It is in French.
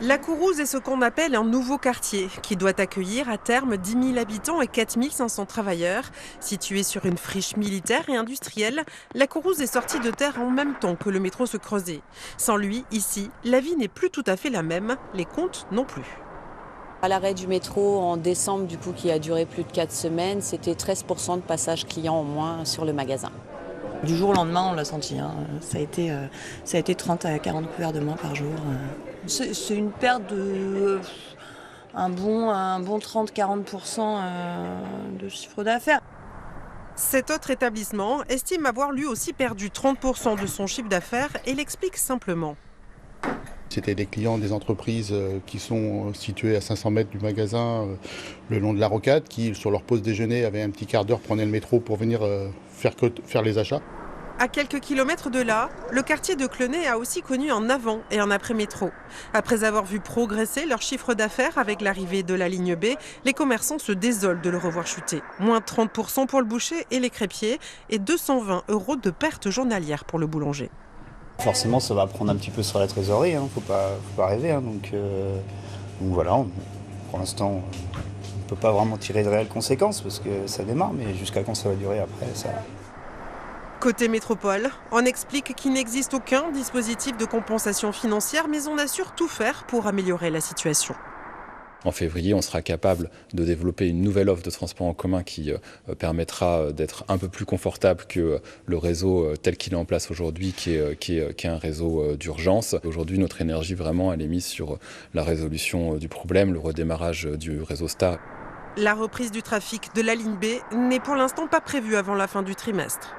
La Courrouze est ce qu'on appelle un nouveau quartier qui doit accueillir à terme 10 000 habitants et 4 500 travailleurs. Situé sur une friche militaire et industrielle, la Courrouze est sortie de terre en même temps que le métro se creusait. Sans lui, ici, la vie n'est plus tout à fait la même, les comptes non plus. À l'arrêt du métro en décembre, qui a duré plus de 4 semaines, c'était 13% de passages clients en moins sur le magasin. Du jour au lendemain, on l'a senti. Ça a été 30 à 40 couverts de moins par jour. C'est une perte de un bon 30-40% de chiffre d'affaires. Cet autre établissement estime avoir lui aussi perdu 30% de son chiffre d'affaires et l'explique simplement. C'était des clients des entreprises qui sont situées à 500 mètres du magasin le long de la rocade, qui sur leur pause déjeuner avaient un petit quart d'heure, prenaient le métro pour venir faire les achats. À quelques kilomètres de là, le quartier de Clenay a aussi connu un avant et un après métro. Après avoir vu progresser leur chiffre d'affaires avec l'arrivée de la ligne B, les commerçants se désolent de le revoir chuter. Moins 30% pour le boucher et les crêpiers et 220 € de perte journalière pour le boulanger. Forcément, ça va prendre un petit peu sur la trésorerie, faut pas rêver. Donc voilà, pour l'instant, on ne peut pas vraiment tirer de réelles conséquences parce que ça démarre, mais jusqu'à quand ça va durer après, ça... Côté métropole, on explique qu'il n'existe aucun dispositif de compensation financière, mais on assure tout faire pour améliorer la situation. En février, on sera capable de développer une nouvelle offre de transport en commun qui permettra d'être un peu plus confortable que le réseau tel qu'il est en place aujourd'hui, qui est un réseau d'urgence. Aujourd'hui, notre énergie, vraiment, elle est mise sur la résolution du problème, le redémarrage du réseau Star. La reprise du trafic de la ligne B n'est pour l'instant pas prévue avant la fin du trimestre.